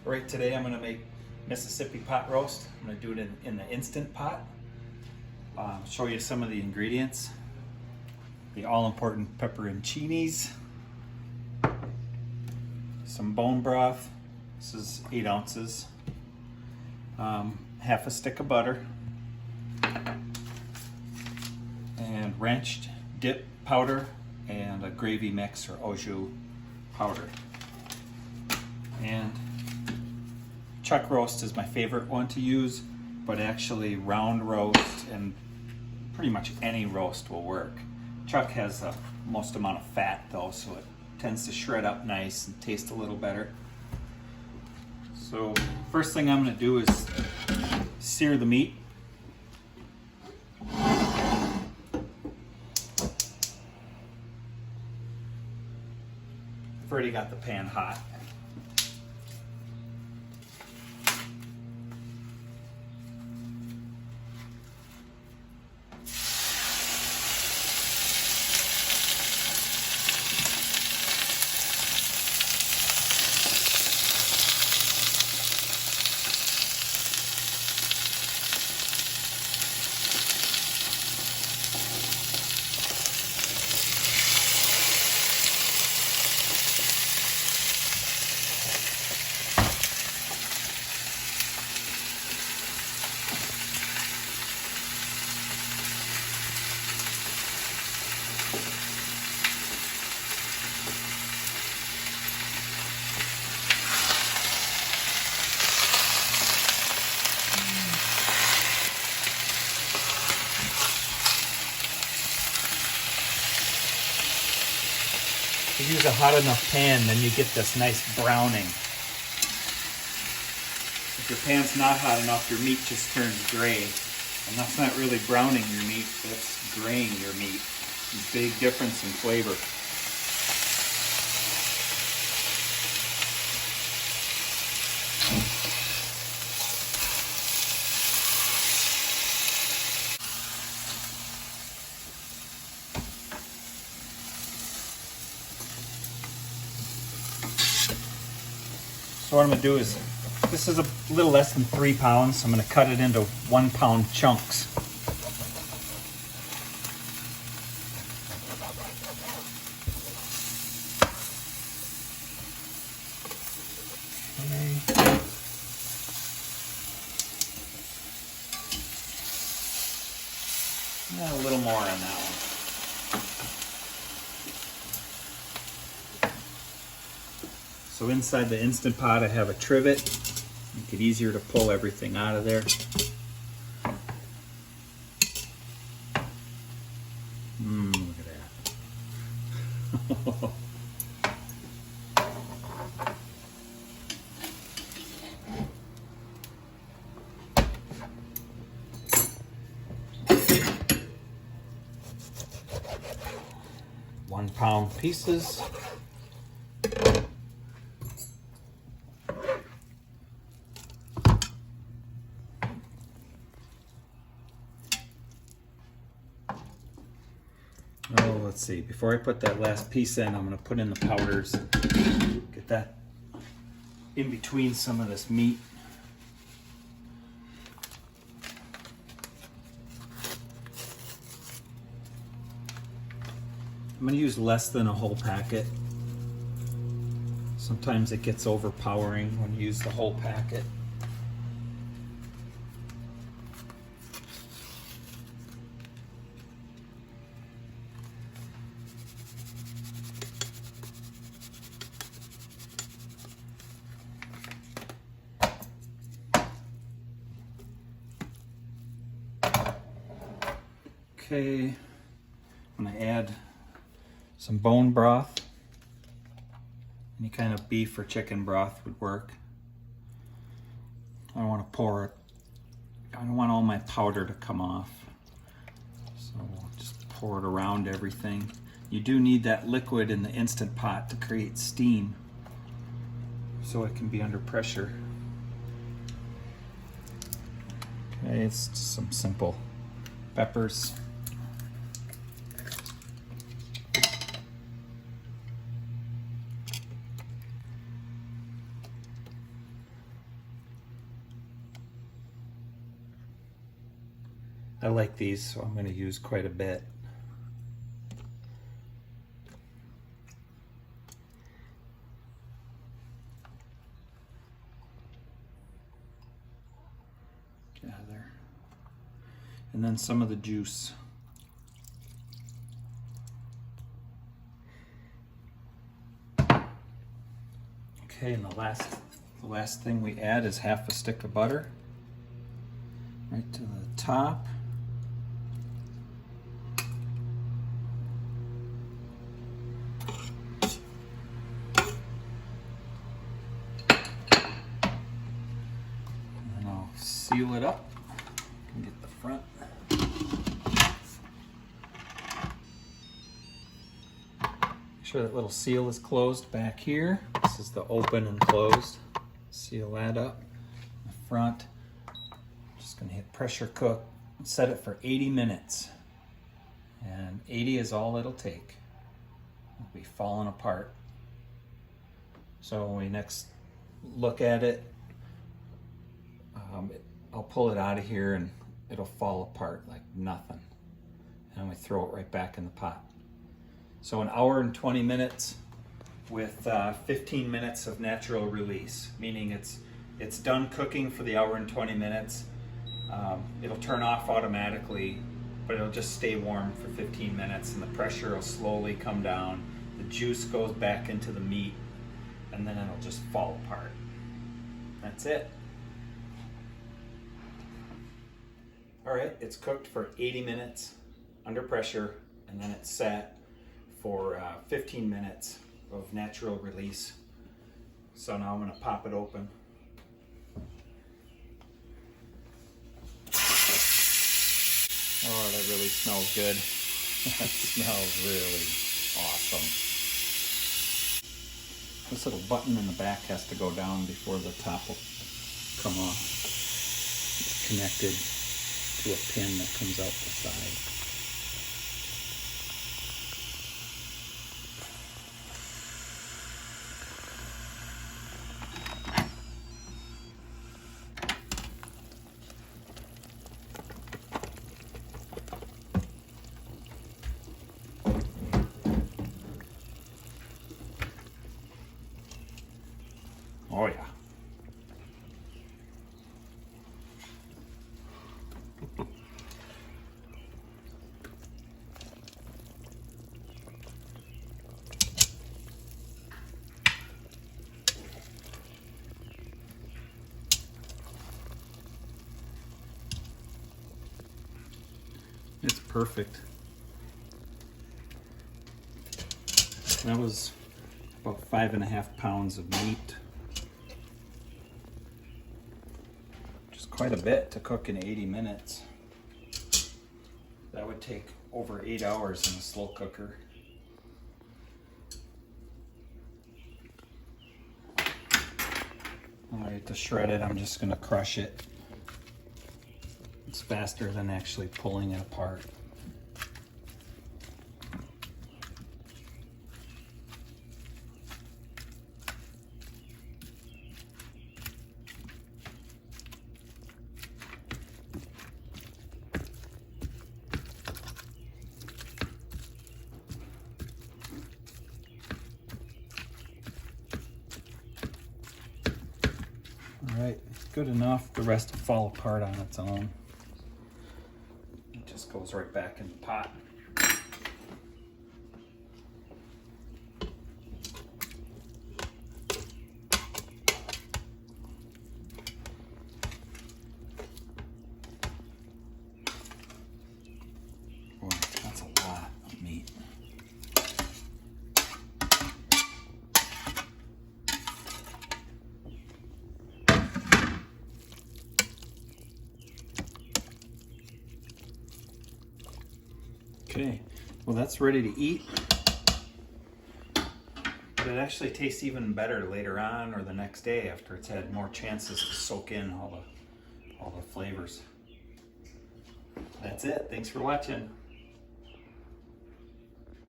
Right, today I'm going to make Mississippi pot roast. I'm going to do it in the Instant Pot. Show you some of the ingredients. The all-important pepperoncinis. Some bone broth. This is 8 ounces. Half a stick of butter. And ranch dip powder and a gravy mix or au jus powder. And chuck roast is my favorite one to use, but actually round roast and pretty much any roast will work. Chuck has the most amount of fat though, so it tends to shred up nice and taste a little better. So first thing I'm going to do is sear the meat. I've already got the pan hot. If you use a hot enough pan, then you get this nice browning. If your pan's not hot enough, your meat just turns gray. And that's not really browning your meat, that's graying your meat. Big difference in flavor. So what I'm going to do is, this is a little less than 3 pounds, so I'm going to cut it into 1 pound chunks. Okay. A little more on that one. So inside the Instant Pot I have a trivet. Make it easier to pull everything out of there. Look at that. £1 pieces. Oh, let's see. Before I put that last piece in, I'm going to put in the powders. Get that in between some of this meat. I'm going to use less than a whole packet. Sometimes it gets overpowering when you use the whole packet. Okay, I'm going to add some bone broth. Any kind of beef or chicken broth would work. I don't want to pour it. I don't want all my powder to come off. So we'll just pour it around everything. You do need that liquid in the Instant Pot to create steam, so it can be under pressure. Okay, it's just some simple peppers. I like these, so I'm going to use quite a bit. Gather. And then some of the juice. Okay, and the last thing we add is half a stick of butter right to the top. And I'll seal it up and get the front. Make sure that little seal is closed back here. This is the open and closed. Seal that up. The front. Just going to hit pressure cook and set it for 80 minutes. And 80 is all it'll take. It'll be falling apart. So when we next look at it, I'll pull it out of here and it'll fall apart like nothing. And we throw it right back in the pot. So an hour and 20 minutes with 15 minutes of natural release, meaning it's done cooking for the hour and 20 minutes. It'll turn off automatically, but it'll just stay warm for 15 minutes and the pressure will slowly come down. The juice goes back into the meat and then it'll just fall apart. That's it. All right, it's cooked for 80 minutes under pressure and then it's set for 15 minutes of natural release. So now I'm going to pop it open. Oh, that really smells good. That smells really awesome. This little button in the back has to go down before the top will come off. It's connected to a pin that comes out the side. Oh yeah. It's perfect. That was about 5.5 pounds of meat. Quite a bit to cook in 80 minutes. That would take over 8 hours in a slow cooker. Alright, to shred it, I'm just going to crush it. It's faster than actually pulling it apart. Alright, good enough. The rest will fall apart on its own. It just goes right back in the pot. Boy, that's a lot of meat. Okay, well that's ready to eat. But it actually tastes even better later on or the next day after it's had more chances to soak in all the flavors. That's it. Thanks for watching.